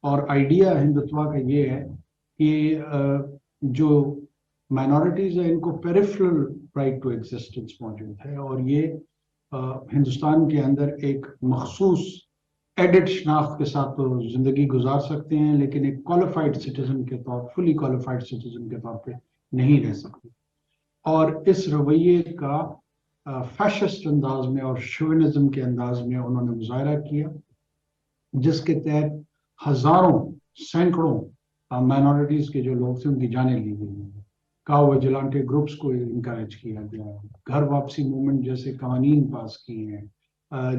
اور آئیڈیا ہندوتوا کا یہ ہے کہ جو مائنورٹیز ہیں ان کو پیریفرل رائٹ ٹو ایگزسٹنس موجود ہے، اور یہ ہندوستان کے اندر ایک مخصوص ایڈٹ شناخت کے ساتھ تو زندگی گزار سکتے ہیں، لیکن ایک کوالیفائڈ سٹیزن کے طور، فلی کوالیفائڈ سٹیزن کے طور پہ نہیں رہ سکتے۔ اور اس رویے کا فیشسٹ انداز میں اور شوونزم کے انداز میں انہوں نے مظاہرہ کیا، جس کے تحت ہزاروں، سینکڑوں مائنورٹیز کے جو لوگ تھے ان کی جانیں لی گئی ہیں۔ کاؤ ویجلانٹے گروپس کو انکریج کیا گیا، گھر واپسی موومنٹ جیسے قوانین پاس کیے ہیں،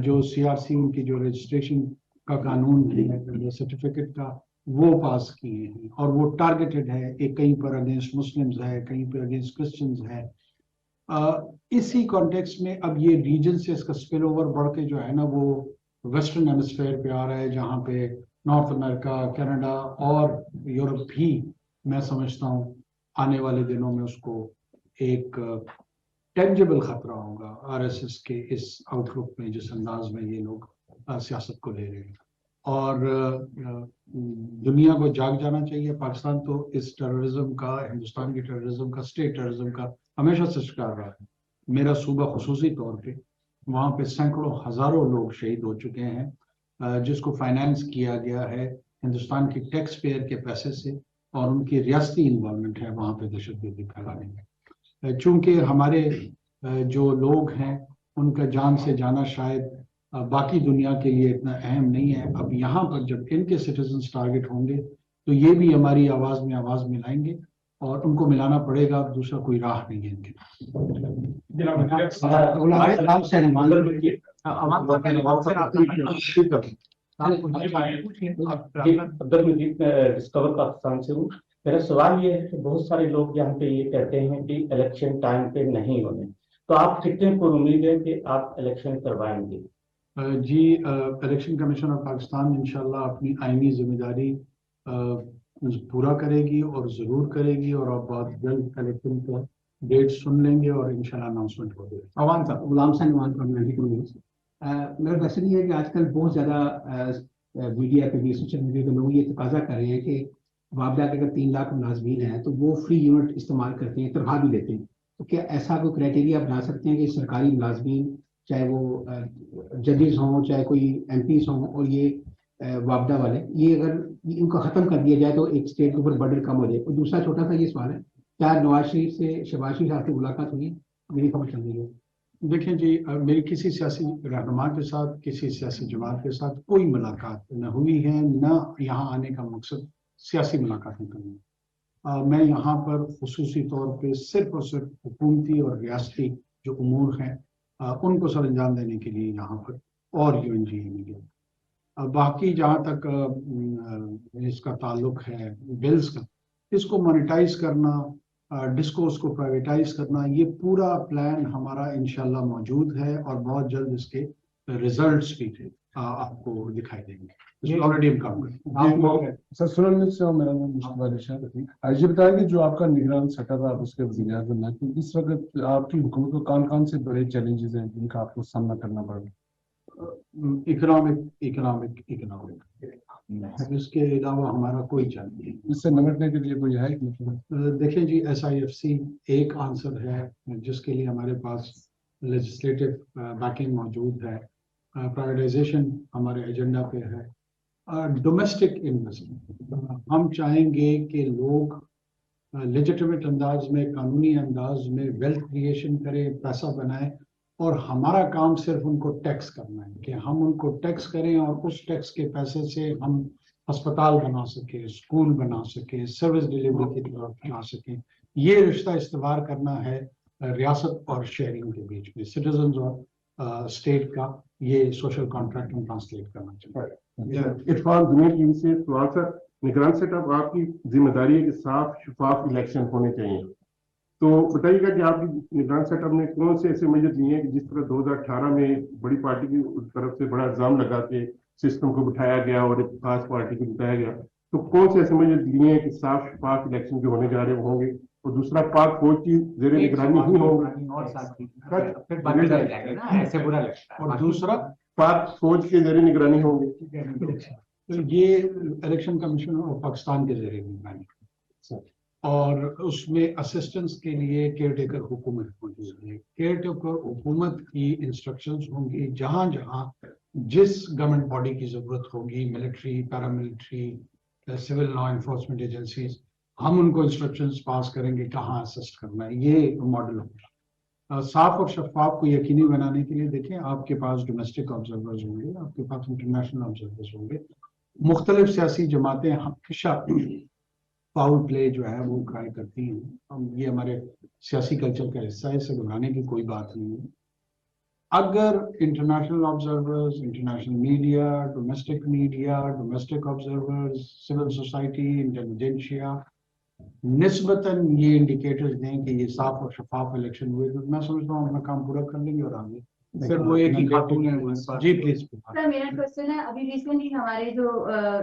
جو سی آر سی ان کی جو رجسٹریشن کا قانون ہے، سرٹیفکیٹ کا، وہ پاس کیے ہیں، اور وہ ٹارگیٹڈ ہے، ایک کہیں پر اگینسٹ مسلمز ہے، کہیں پر اگینسٹ کرسچنز ہے۔ اسی کانٹیکس میں اب یہ ریجن سے اس کا اسپل اوور بڑھ کے جو ہے نا وہ ویسٹرن ہیمسفیئر پہ آ رہا ہے، جہاں پہ نارتھ امریکہ، کینیڈا اور یورپ بھی میں سمجھتا ہوں آنے والے دنوں میں اس کو ایک ٹینجبل خطرہ ہوگا آر ایس ایس کے اس آؤٹ لک میں، جس انداز میں یہ لوگ سیاست کو لے رہے ہیں۔ اور دنیا کو جاگ جانا چاہیے۔ پاکستان تو اس ٹیررزم کا، ہندوستان کی ٹیررزم کا، اسٹیٹ ٹیررزم کا ہمیشہ سے شکار رہا ہے۔ میرا صوبہ خصوصی طور پہ، وہاں پہ سینکڑوں ہزاروں لوگ شہید ہو چکے ہیں، جس کو فائنانس کیا گیا ہے ہندوستان کی ٹیکس پیئر کے پیسے سے، اور ان کی ریاستی انوالومنٹ ہے وہاں پہ دہشت گردی پھیلانے میں۔ چونکہ ہمارے جو لوگ ہیں ان کا جان سے جانا شاید باقی دنیا کے لیے اتنا اہم نہیں ہے، اب یہاں پر جب ان کے سٹیزنز ٹارگٹ ہوں گے تو یہ بھی ہماری آواز میں آواز ملائیں گے، اور ان کو ملانا پڑے گا، دوسرا کوئی راہ نہیں ہے ان کے۔ عبد المجید ڈسکور پاکستان سے ہوں۔ میرا سوال یہ ہے کہ بہت سارے لوگ یہاں پہ یہ کہتے ہیں کہ الیکشن ٹائم پہ نہیں ہونے، تو آپ کتنے پر امید ہے کہ آپ الیکشن کروائیں گے؟ جی، الیکشن کمیشن آف پاکستان انشاءاللہ اپنی آئینی ذمہ داری پورا کرے گی، اور ضرور کرے گی، اور آپ بہت جلد الیکشن کا ڈیٹ سن لیں گے اور انشاءاللہ اناؤنسمنٹ ہو جائے۔ عوام صاحب، غلام میرا کوشچن یہ ہے کہ آج کل بہت زیادہ میڈیا پہ بھی، سوشل میڈیا پہ لوگ یہ تقاضا کر رہے ہیں کہ وابڈا کے اگر 3 لاکھ ملازمین ہیں تو وہ فری یونٹ استعمال کرتے ہیں، تنخواہ بھی لیتے ہیں، تو کیا ایسا کوئی کرائٹیریا بنا سکتے ہیں کہ سرکاری ملازمین چاہے وہ ججز ہوں، چاہے کوئی ایم پیز ہوں، اور یہ وابڈا والے، یہ اگر ان کو ختم کر دیا جائے تو ایک اسٹیٹ کے اوپر برڈن کم ہو جائے؟ اور دوسرا چھوٹا سا یہ سوال ہے، کیا نواز شریف سے، شہباز شریف صاحب سے ملاقات ہوئی؟ میری خبر چل رہی ہے۔ دیکھیں جی، میری کسی سیاسی رہنما کے ساتھ، کسی سیاسی جماعت کے ساتھ کوئی ملاقات نہ ہوئی ہے، نہ یہاں آنے کا مقصد سیاسی ملاقاتیں کرنا۔ میں یہاں پر خصوصی طور پہ صرف اور صرف حکومتی اور ریاستی جو امور ہیں ان کو سر انجام دینے کے لیے یہاں پر، اور یو این جی اے میں گیا۔ باقی جہاں تک اس کا تعلق ہے بلز کا، اس کو مانیٹائز کرنا، ڈسکورس کو پرائیویٹائز کرنا، یہ پورا پلان ہمارا انشاءاللہ موجود ہے، اور بہت جلد اس کے ریزلٹس بھی آپ کو دکھائی دیں گے۔ آلریڈی ہم کام کریں۔ سر سنن سے میرا نام مشتبہ علی شاہ ہے۔ یہ بتائیں کہ جو آپ کا نگران سیٹ اپ ہے، آپ اس کے وزیر اعظم ہیں، تو اس وقت آپ کی حکومت کو کون کون سے بڑے چیلنجز ہیں جن کا آپ کو سامنا کرنا پڑ رہا ہے؟ اکنامک اس کے علاوہ ہمارا کوئی چل نہیں۔ اس سے نمٹنے کے لیے کوئی ہے؟ دیکھیں جی، ایس آئی ایف سی ایک آنسر ہے جس کے لیے ہمارے پاس لیجسلیٹو بیکنگ موجود ہے۔ پرائیویٹائزیشن ہمارے ایجنڈا پہ ہے۔ ڈومیسٹک انویسٹمنٹ، ہم چاہیں گے کہ لوگ لیجیٹمیٹ انداز میں، قانونی انداز میں ویلتھ کریشن کریں، پیسہ بنائیں، اور ہمارا کام صرف ان کو ٹیکس کرنا ہے کہ ہم ان کو ٹیکس کریں، اور اس ٹیکس کے پیسے سے ہم ہسپتال بنا سکیں، اسکول بنا سکیں، سروس ڈیلیوری کی طرف بنا سکیں۔ یہ رشتہ استوار کرنا ہے ریاست اور شہریوں کے بیچ میں، سٹیزنز اور اسٹیٹ کا، یہ سوشل کانٹریکٹ ہم ٹرانسلیٹ کرنا چاہیے۔ اتفاق دنیا ٹی وی سے سوال سر، نگران سیٹ اپ آپ کی ذمہ داری ہے کہ صاف شفاف الیکشن ہونے چاہیے، تو بتائیے گا کہ آپ کی نگران سیٹ اپ نے کون سے ایسے میجر لیے ہیں کہ جس طرح 2018 میں بڑی پارٹی کی طرف سے بڑا الزام لگا کے سسٹم کو بٹھایا گیا اور ایک خاص پارٹی کو بتایا گیا، تو کون سے ایسے میجر لیے ہیں کہ صاف شفاف الیکشن جو ہونے جا رہے وہ ہوں گے؟ اور دوسرا، پاک فوج کی زیر نگرانی ہی ہوگا، اور دوسرا پاک فوج کے زیر نگرانی ہوں گے؟ तो ये इलेक्शन कमीशन ऑफ पाकिस्तान के ज़रिए निगरानी और उसमें असिस्टेंस के लिए केयर टेकर हुकूमत मौजूद है। केयर टेकर हुकूमत की इंस्ट्रक्शंस होंगी जहां जहां जिस गवर्नमेंट बॉडी की जरूरत होगी, military, paramilitary, civil law enforcement agencies, हम उनको इंस्ट्रक्शंस पास करेंगे कहाँ असिस्ट करना है। ये मॉडल होगा। साफ और शफाफ को यकीनी बनाने के लिए देखें, आपके पास डोमेस्टिक ऑब्जर्वर्स होंगे, आपके पास इंटरनेशनल ऑब्जर्वर्स होंगे। मुख्तलिफ सियासी जमातें हमेशा फाउल प्ले जो है वो ट्राई करती हैं। ये हमारे सियासी कल्चर का हिस्सा है, इससे घबराने की कोई बात नहीं है। अगर international observers, international media, domestic observers, civil society, intelligentsia निस्बतन ये इंडिकेटर्स दें कि ये साफ और शफाफ इलेक्शन हुए, तो मैं समझता हूँ अपना काम पूरा कर लेंगे और आगे सर वो एक ही खातून है हमारे पास। जी प्लीज। सर मेरा क्वेश्चन है, अभी रिसेंटली हमारे जो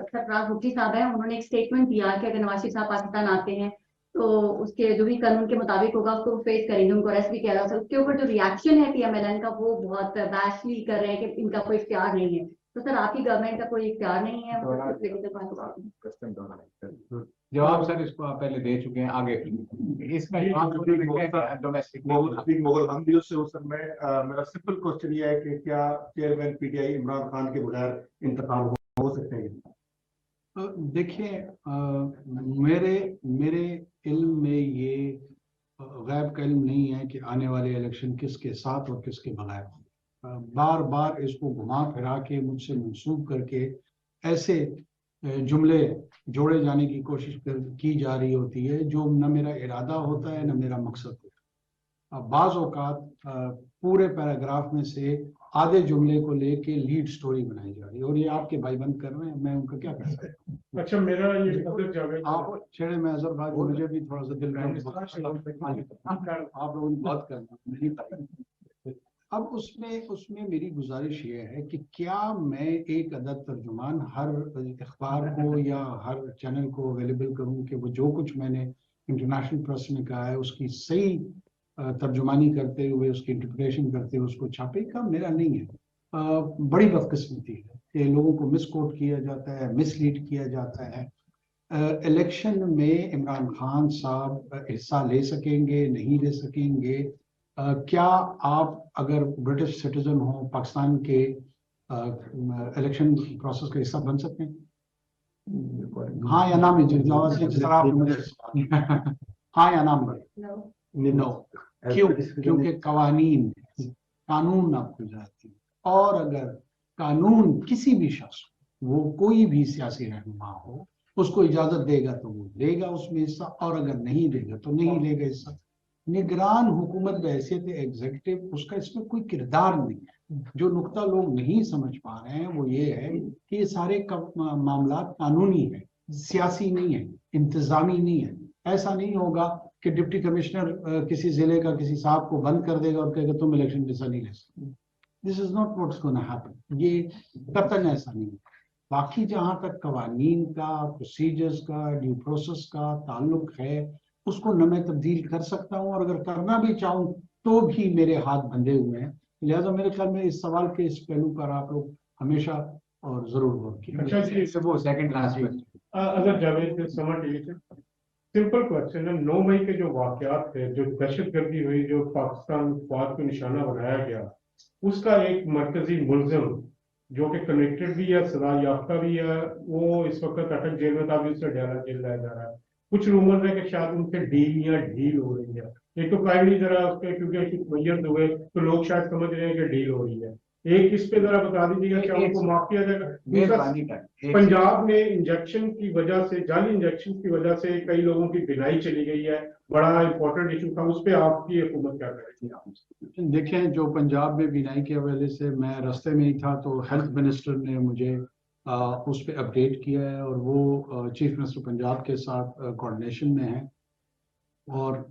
सरफराज भुट्टी साहब हैं उन्होंने एक स्टेटमेंट दिया कि अगर नवाज शरीफ साहब पाकिस्तान आते हैं तो उसके जो भी कानून के मुताबिक होगा उसको फेस करेंगे, उनको अरेस्ट भी किया जा सकता है। उसके ऊपर जो रिएक्शन है पीएमएलएन का वो बहुत बैशली कर रहे हैं कि इनका कोई इख्तियार नहीं है। तो सर आपकी गवर्नमेंट का कोई इख्तियार नहीं है? जवाब सर इसको आप पहले दे चुके हैं, आगे इसमें डोमेस्टिक मुगल हम भी उससे सर मेरा सिंपल क्वेश्चन ये है कि क्या चेयरमैन पीटीआई इमरान खान के बगैर इंतखाब हो सकते हैं? देखिए, मेरे इल्म में ये गैब का इल्म नहीं है कि आने वाले इलेक्शन किसके साथ और किसके बगैर। बार बार इसको घुमा फिरा के मुझसे मंसूब करके ऐसे जुमले जोड़े जाने की कोशिश की जा रही होती है जो न मेरा इरादा होता है न मेरा मकसद होता है। बाज़ औक़ात पूरे पैराग्राफ में से आधे जुमले को लेके लीड स्टोरी बनाई जा रही है और ये आपके भाई बंद कर रहे हैं, मैं उनका क्या कर सकता हूँ। अच्छा, मेरा ये आप छेड़े में अजहर भाई, मुझे भी थोड़ा सा दिल में आप लोगों ने बात करना नहीं पाएंगे। अब उसमें मेरी गुजारिश ये है कि क्या मैं एक अदद तर्जुमान हर अखबार को या हर चैनल को अवेलेबल करूं कि वो जो कुछ मैंने इंटरनेशनल प्रेस में कहा है उसकी सही तर्जुमानी करते हुए, उसकी इंटरप्रिटेशन करते हुए उसको छापे? का मेरा नहीं है। बड़ी बदकिस्मती है कि लोगों को मिसकोट किया जाता है, मिसलीड किया जाता है। इलेक्शन में इमरान खान साहब हिस्सा ले सकेंगे, नहीं ले सकेंगे? क्या आप अगर ब्रिटिश सिटीजन हो पाकिस्तान के इलेक्शन प्रोसेस का हिस्सा बन सकते हैं? हाँ या ना में हाँ या ना में नो। क्यों? क्योंकि कानून आपको जाती है, और अगर कानून किसी भी शख्स, वो कोई भी सियासी रहनुमा हो, उसको इजाजत देगा तो वो लेगा उसमें हिस्सा, और अगर नहीं देगा तो नहीं लेगा हिस्सा। निगरान हुकूमत बहैसियत एग्जीक्यूटिव उसका इसमें कोई किरदार नहीं है। जो नुक्ता लोग नहीं समझ पा रहे हैं वो ये है कि ये सारे मामला कानूनी है, सियासी नहीं है, इंतजामी नहीं है। ऐसा नहीं होगा कि डिप्टी कमिश्नर किसी जिले का किसी साहब को बंद कर देगा और कहेगा तुम इलेक्शन हिस्सा नहीं ले सकते। This is not what's gonna happen. ये कतई ऐसा नहीं है। बाकी जहां तक कवानीन का, प्रोसीजर्स का, ड्यू प्रोसेस का ताल्लुक है, उसको न मैं तब्दील कर सकता हूं, और अगर करना भी चाहूं तो भी मेरे हाथ बंधे हुए हैं। लिहाजा मेरे ख्याल में इस सवाल के इस पहलू पर आप लोग हमेशा और जरूर गौर कीजिए। अच्छा जी, वो सेकंड लास्ट अगर जावेद समझ लीजिए, सिंपल क्वेश्चन है। 9 मई के जो वाकयात थे, जो दहशतगर्दी हुई, जो पाकिस्तान फौज को निशाना बनाया गया, उसका एक मरकजी मुलजिम जो कि कनेक्टेड भी है, सजा याफ्ता भी है, वो इस वक्त अटक जेल में था, भी उससे जेल लाया जा रहा है। कुछ रूमर है कि शायद उनसे डील हो रही है। एक तो प्राइमली जरा उस पर क्योंकि कुछ वजह हुए तो लोग शायद समझ रहे हैं कि डील हो रही है। एक इस पे जरा बता दीजिएगा क्या उनको माफ किया जाएगा? पंजाब में इंजेक्शन की वजह से, जाली इंजेक्शन की वजह से कई लोगों की बिनाई चली गई है, बड़ा इंपॉर्टेंट इशू था, उस पर आपकी हुकूमत क्या करेगी? देखें, जो पंजाब में बिनाई के हवाले से मैं रास्ते में ही था तो हेल्थ मिनिस्टर ने मुझे उस पर अपडेट किया है, और वो चीफ मिनिस्टर पंजाब के साथ कोऑर्डिनेशन में है, और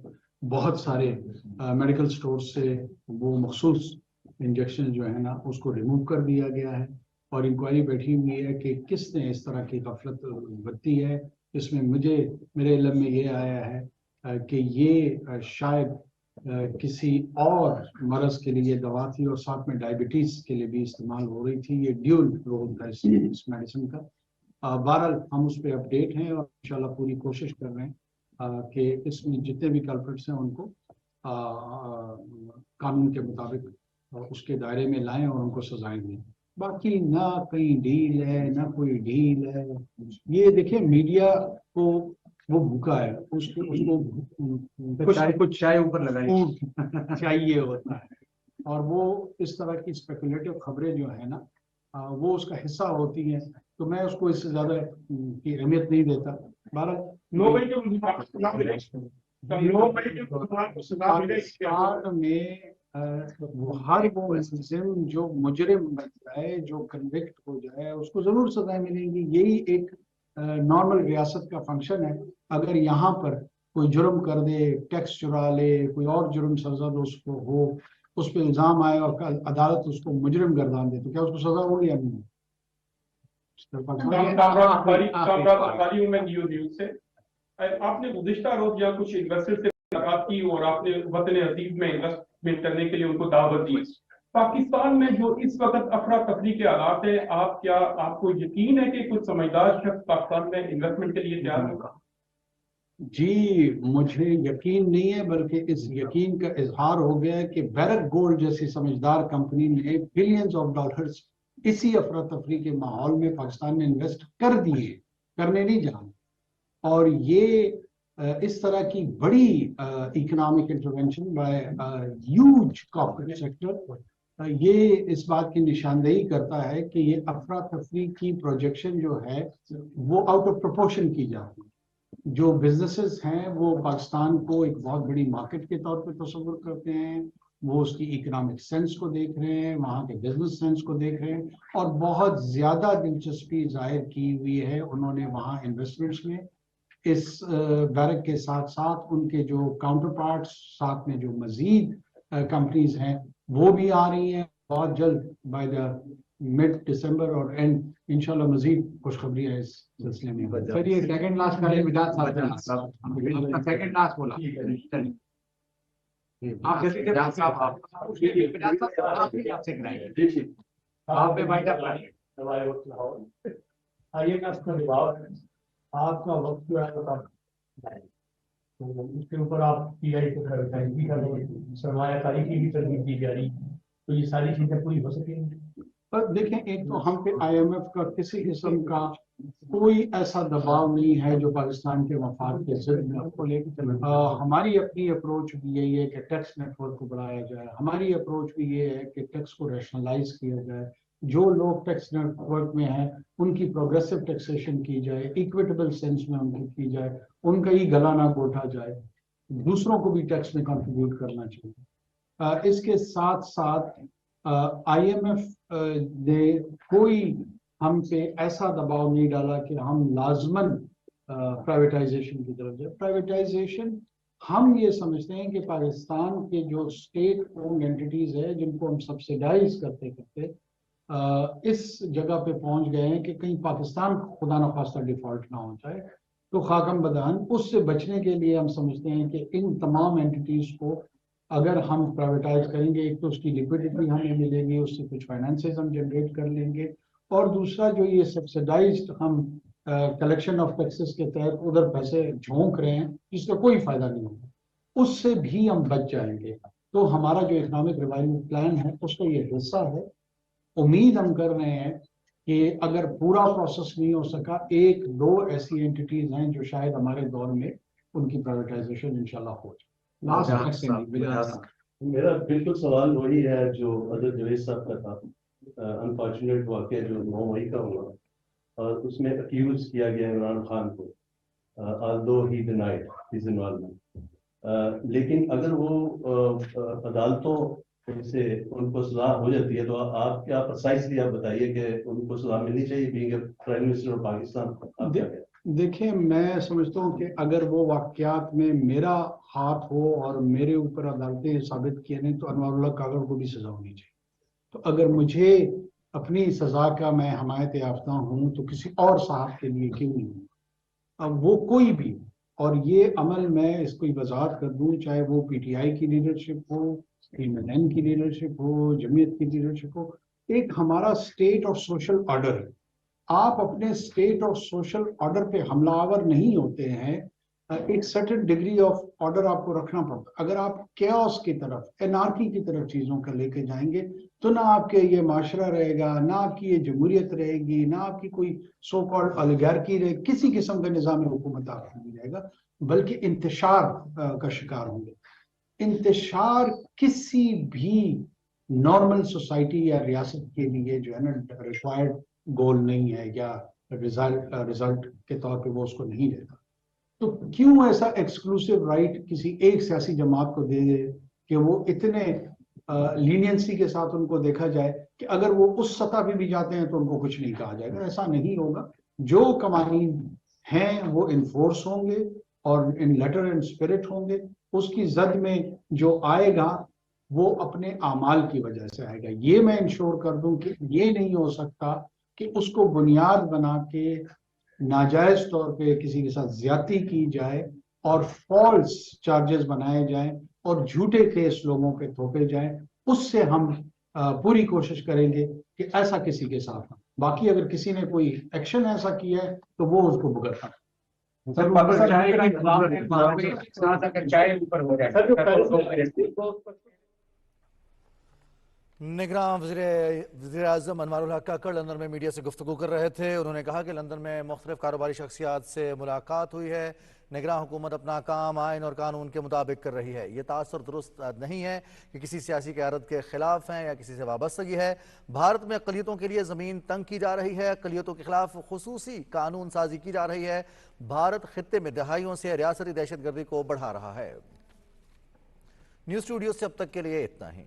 बहुत सारे मेडिकल स्टोर से वो मखसूस इंजेक्शन जो है ना उसको रिमूव कर दिया गया है, और इंक्वायरी बैठी हुई है कि किसने इस तरह की गफलत बरती है। इसमें मेरे इल्म में ये आया है कि ये शायद किसी और मरज के लिए दवा थी, और साथ में डायबिटीज के लिए भी इस्तेमाल हो रही थी। ये ड्यूल रोल था इस मेडिसिन का। बहरहाल हम उस पर अपडेट हैं और इंशाल्लाह पूरी कोशिश कर रहे हैं कि इसमें जितने भी कल्प्रिट्स हैं उनको कानून के मुताबिक उसके दायरे में लाएं और उनको सजाएं दें। बाकी ना कहीं डील है ना कोई डील है, ये देखिए मीडिया को वो भूखा है, उसको कुछ चाय ऊपर लगाई चाहिए होता है, और वो इस तरह की स्पेकुलेटिव खबरें जो है ना वो उसका हिस्सा होती हैं, तो मैं उसको इससे ज्यादा की अहमियत नहीं देता। पाकिस्तान में हर वो मुलजिम जो मुजरिम बन जाए, जो कन्विक्ट हो जाए, उसको जरूर सजाएं मिलेंगी। यही एक नॉर्मल रियासत का फंक्शन है। अगर यहाँ पर कोई जुर्म कर दे, टैक्स चुरा ले, कोई और जुर्म सरजद उसको हो, उस पर इल्जाम आए और अदालत उसको मुजरिम गर्दान दे, तो क्या उसको सजा होगी या नहीं? आपने गुज़िश्ता रोज या कुछ इन्वेस्टर से मुलाकात की और आपने वतन अजीज में इन्वेस्टमेंट करने के लिए उनको दावत दी। पाकिस्तान में जो इस वक्त अफरा तफरी के हालात है, आपको यकीन है कि कुछ समझदार शख्स पाकिस्तान में इन्वेस्टमेंट के लिए तैयार होगा? जी, मुझे यकीन नहीं है, बल्कि इस यकीन का इजहार हो गया है कि बैरक गोल्ड जैसी समझदार कंपनी ने बिलियंस ऑफ डॉलर्स इसी अफरा तफरी के माहौल में पाकिस्तान में इन्वेस्ट कर दिए, करने नहीं जाने। और ये इस तरह की बड़ी economic intervention bye huge corporate sector, ये इस बात की निशानदेही करता है कि ये अफरा तफरी की प्रोजेक्शन जो है वो आउट ऑफ प्रोपोर्शन की जाती है। जो बिजनेसेस हैं वो पाकिस्तान को एक बहुत बड़ी मार्केट के तौर पे तस्वुर करते हैं, वो उसकी इकोनॉमिक सेंस को देख रहे हैं, वहाँ के बिजनेस सेंस को देख रहे हैं, और बहुत ज़्यादा दिलचस्पी जाहिर की हुई है उन्होंने वहाँ इन्वेस्टमेंट्स में। इस बैरक के साथ साथ उनके जो काउंटर पार्ट्स, साथ में जो मजीद कंपनीज हैं वो भी आ रही हैं बहुत जल्द, बाय द मिड दिसंबर और एंड इंशाल्लाह मजीद खुशखबरी है इस सिलसिले में। सर ये सेकंड लास्ट का मिजाज साहब, आपका सेकंड लास्ट बोला, आप जल्दी से आप आपसे कराएंगे, आप पे बाइट अप आइए ना इसका जवाब है। आपका वक्त जो है तो उसके ऊपर आप पीआई को खरीदी कर रहे हैं, सरमायाकारी की भी तरजीह दी जा रही है, तो ये सारी चीजें पूरी हो सकेंगी? पर देखें, एक तो हम पे IMF का किसी किस्म का कोई ऐसा दबाव नहीं है जो पाकिस्तान के मफाद के जिद में आपको लेकर। हमारी अपनी अप्रोच भी यही है कि टैक्स नेटवर्क को बढ़ाया जाए, हमारी अप्रोच भी ये है कि टैक्स को रैशनलाइज किया जाए, जो लोग टैक्स नेटवर्क में हैं उनकी प्रोग्रेसिव टैक्सेशन की जाए, इक्विटेबल सेंस में उनकी की जाए, उनका ही गला ना घोटा जाए, दूसरों को भी टैक्स में कंट्रीब्यूट करना चाहिए। इसके साथ साथ IMF ने कोई हम पे ऐसा दबाव नहीं डाला कि हम लाजमन प्राइवेटाइजेशन की तरफ जाए। प्राइवेटाइजेशन हम ये समझते हैं कि पाकिस्तान के जो स्टेट ओन्ड एंटिटीज है जिनको हम सब्सिडाइज करते करते इस जगह पे पहुंच गए हैं कि कहीं पाकिस्तान खुदा न खास्ता डिफॉल्ट ना हो जाए, तो खाकम बदहान उससे बचने के लिए हम समझते हैं कि इन तमाम एंटिटीज को अगर हम प्राइवेटाइज करेंगे, एक तो उसकी लिक्विडिटी हमें मिलेगी, उससे कुछ फाइनेंसेस हम जनरेट कर लेंगे, और दूसरा जो ये सब्सिडाइज्ड हम कलेक्शन ऑफ टैक्सेस के तहत उधर पैसे झोंक रहे हैं जिसका कोई फायदा नहीं होगा, उससे भी हम बच जाएंगे। तो हमारा जो इकोनॉमिक रिवाइवल प्लान है उसका ये हिस्सा है। उम्मीद हम कर रहे हैं कि अगर पूरा प्रोसेस नहीं हो सका, एक दो ऐसी एंटिटीज हैं जो शायद हमारे दौर में उनकी प्राइवेटाइजेशन इंशाल्लाह हो जाए। मेरा बिल्कुल सवाल वही है जो अदर जवेद साहब का था। अनफॉर्चुनेट वाक़या जो 9 मई का हुआ और उसमें अक्यूज किया गया इमरान खान को, although he denied his involvement, लेकिन अगर वो अदालतों से उनको सजा हो जाती है तो आप क्या प्रिसाइसली आप बताइए कि उनको सजा मिलनी चाहिए being prime minister of Pakistan? देखिए, मैं समझता हूँ कि अगर वो वाकयात में मेरा हाथ हो और मेरे ऊपर अदालतें साबित किए नहीं तो अनवारुल्लाह कागर को भी सजा होनी चाहिए। तो अगर मुझे अपनी सजा का मैं हमायत याफ्ता हूँ तो किसी और साहब के लिए क्यों नहीं हूँ, अब वो कोई भी। और ये अमल मैं इसको वजाहत कर दूँ, चाहे वो PTI की लीडरशिप हो, MNN की लीडरशिप हो, जमीयत की लीडरशिप हो, एक हमारा स्टेट और सोशल ऑर्डर है। आप अपने स्टेट और सोशल ऑर्डर पे हमलावर नहीं होते हैं, एक सर्टेन डिग्री ऑफ ऑर्डर आपको रखना पड़ता है। अगर आप केओस की तरफ, एनार्की की तरफ चीजों का लेके जाएंगे तो ना आपके ये माशरा रहेगा, ना आपकी ये जमहूरियत रहेगी, ना आपकी कोई सो कॉल्ड ओलिगार्की रहेगी, किसी किस्म का निज़ाम हुकूमत आपको नहीं रहेगा, बल्कि इंतशार का शिकार होंगे। इंतशार किसी भी नॉर्मल सोसाइटी या रियासत के लिए जो है ना रिक्वायर्ड गोल नहीं है, या रिजल्ट के तौर पे वो उसको नहीं लेता। तो क्यों ऐसा एक्सक्लूसिव राइट किसी एक सियासी जमात को दे दे कि वो इतने लीनियंसी के साथ उनको देखा जाए कि अगर वो उस सतह पे भी जाते हैं तो उनको कुछ नहीं कहा जाएगा। ऐसा नहीं होगा। जो कवानीन हैं वो इन्फोर्स होंगे और इन लेटर एंड स्पिरिट होंगे। उसकी जद में जो आएगा वो अपने आमाल की वजह से आएगा। ये मैं इंश्योर कर दूं कि ये नहीं हो सकता कि उसको बुनियाद बना के नाजायज तौर पे किसी के साथ ज्यादती की जाए और फॉल्स चार्जेस बनाए जाएं और झूठे केस लोगों पे थोपे जाएं। उससे हम पूरी कोशिश करेंगे कि ऐसा किसी के साथ ना। बाकी अगर किसी ने कोई एक्शन ऐसा किया है तो वो उसको भुगतना। सर चाय ऊपर हो जाए। निगरान वज़ीर आज़म अनवारुल हक काकड़ लंदन में मीडिया से गुफ्तगू कर रहे थे। उन्होंने कहा कि लंदन में मुख्तलिफ कारोबारी शख्सियात से मुलाकात हुई है। निगरान हुकूमत अपना काम आइन और कानून के मुताबिक कर रही है। ये तासर दुरुस्त नहीं है कि किसी सियासी क़यादत के खिलाफ हैं या किसी से वाबस्तगी है। भारत में अक़लियतों के लिए ज़मीन तंग की जा रही है, अक़लियतों के खिलाफ खुसूसी कानून साजी की जा रही है। भारत खित्ते में दहाइयों से रियासती दहशत गर्दी को बढ़ा रहा है। न्यूज़ स्टूडियो से अब तक के लिए इतना ही।